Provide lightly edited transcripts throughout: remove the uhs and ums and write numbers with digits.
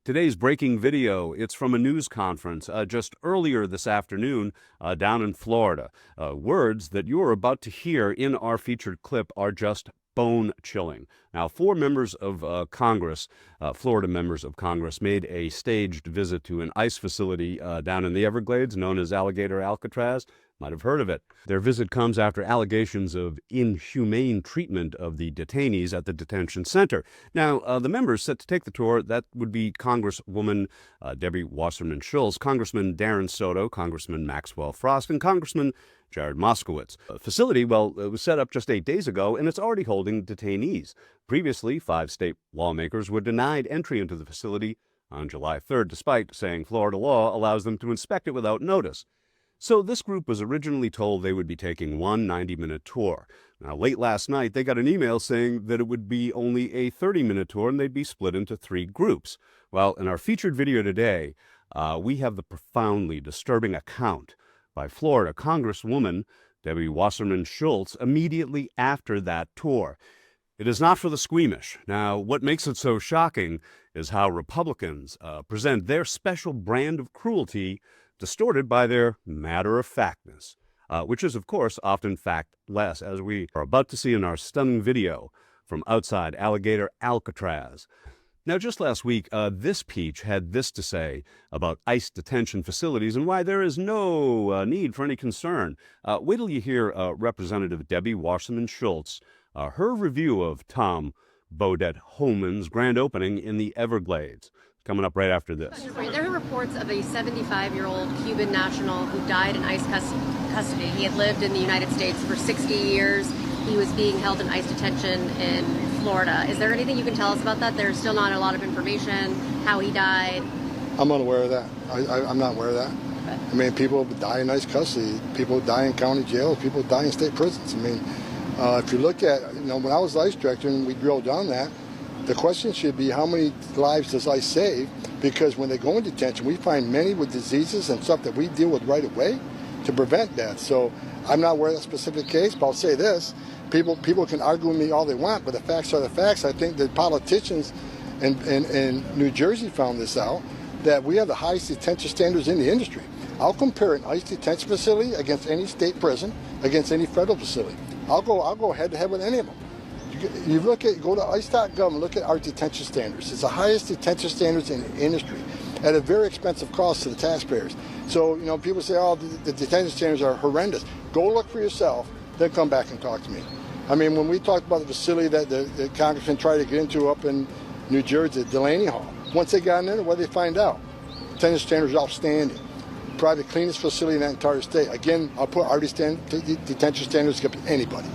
Today's breaking video, it's from a news conference just earlier this afternoon down in Florida. Words that you're about to hear in our featured clip are just bone-chilling. Now, four members of Congress, Florida members of Congress, made a staged visit to an ICE facility down in the Everglades known as Alligator Alcatraz. Might have heard of it. Their visit comes after allegations of inhumane treatment of the detainees at the detention center. Now, the members set to take the tour, that would be Congresswoman Debbie Wasserman Schultz, Congressman Darren Soto, Congressman Maxwell Frost, and Congressman Jared Moskowitz. The facility, well, it was set up just 8 days ago, and it's already holding detainees. Previously, 5 state lawmakers were denied entry into the facility on July 3rd, despite saying Florida law allows them to inspect it without notice. So this group was originally told they would be taking one 90-minute tour. Now, late last night, they got an email saying that it would be only a 30-minute tour and they'd be split into 3 groups. Well, in our featured video today, we have the profoundly disturbing account by Florida Congresswoman Debbie Wasserman Schultz immediately after that tour. It is not for the squeamish. Now, what makes it so shocking is how Republicans present their special brand of cruelty distorted by their matter-of-factness, which is, of course, often factless, as we are about to see in our stunning video from outside Alligator Alcatraz. Now, just last week, this peach had this to say about ICE detention facilities and why there is no need for any concern. Wait till you hear Representative Debbie Wasserman Schultz, her review of Tom Bodette Holman's grand opening in the Everglades. Coming up right after this. There are reports of a 75-year-old Cuban national who died in ICE custody. He had lived in the United States for 60 years. He was being held in ICE detention in Florida. Is there anything you can tell us about that? There's still not a lot of information, how he died. I'm unaware of that. I'm not aware of that. Okay. I mean, people die in ICE custody. People die in county jails. People die in state prisons. I mean, if you look at, when I was ICE director and we drilled down that, the question should be how many lives does ICE save? Because when they go into detention, we find many with diseases and stuff that we deal with right away to prevent death. So I'm not aware of that specific case, but I'll say this. People can argue with me all they want, but the facts are the facts. I think that politicians in New Jersey found this out, that we have the highest detention standards in the industry. I'll compare an ICE detention facility against any state prison, against any federal facility. I'll go head to head with any of them. You go to ice.gov and look at our detention standards. It's the highest detention standards in the industry at a very expensive cost to the taxpayers. So, people say, oh, the detention standards are horrendous. Go look for yourself, then come back and talk to me. I mean, when we talked about the facility that the congressman tried to get into up in New Jersey, at Delaney Hall, once they got in there, what did they find out? Detention standards are outstanding. Probably the cleanest facility in that entire state. Again, I'll put our detention standards against anybody.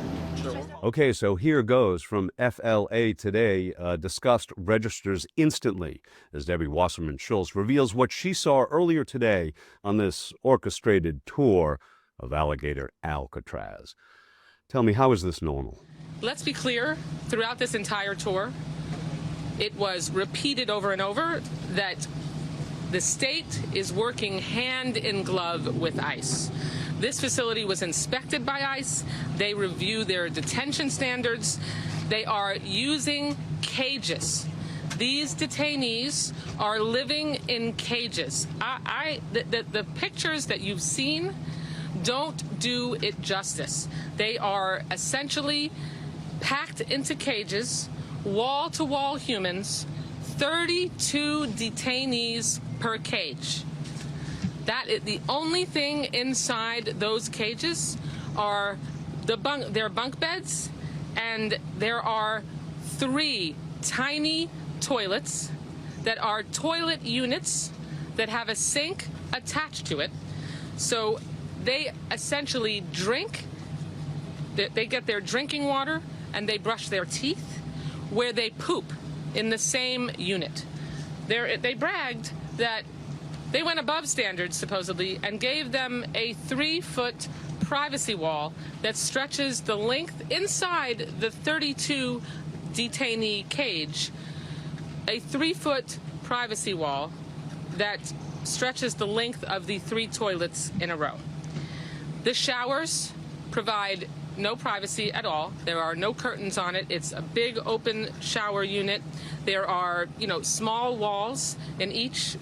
Okay, so here goes from FLA Today. Disgust registers instantly as Debbie Wasserman Schultz reveals what she saw earlier today on this orchestrated tour of Alligator Alcatraz. Tell me, how is this normal? Let's be clear, throughout this entire tour, it was repeated over and over that the state is working hand in glove with ICE. This facility was inspected by ICE. They review their detention standards. They are using cages. These detainees are living in cages. The pictures that you've seen don't do it justice. They are essentially packed into cages, wall-to-wall humans, 32 detainees per cage. The only thing inside those cages are their bunk beds, and there are 3 tiny toilets that are toilet units that have a sink attached to it. So they essentially drink, they get their drinking water, and they brush their teeth, where they poop in the same unit. They bragged that they went above standards, supposedly, and gave them a 3-foot privacy wall that stretches the length inside the 32 detainee cage, a 3-foot privacy wall that stretches the length of the 3 toilets in a row. The showers provide no privacy at all. There are no curtains on it. It's a big open shower unit. There are, small walls in each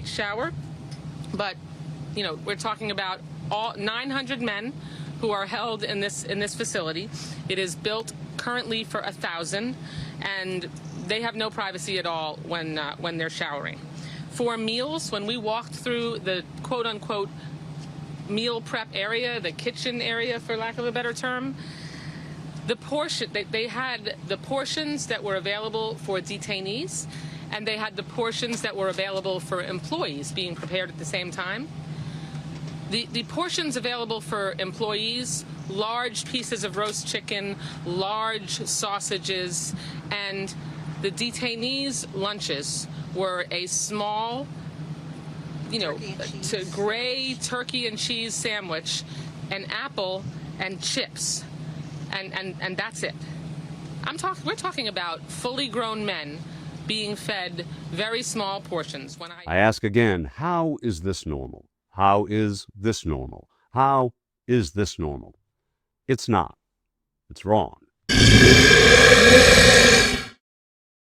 shower. But, we're talking about all 900 men who are held in this facility. It is built currently for 1,000, and they have no privacy at all when they're showering. For meals, when we walked through the quote-unquote meal prep area, the kitchen area, for lack of a better term, they had the portions that were available for detainees, and they had the portions that were available for employees being prepared at the same time. The portions available for employees, large pieces of roast chicken, large sausages, and the detainees' lunches were a small, gray turkey and cheese sandwich, an apple, and chips, and that's it. We're talking about fully grown men being fed very small portions. I ask again, how is this normal? How is this normal? How is this normal? It's not. It's wrong.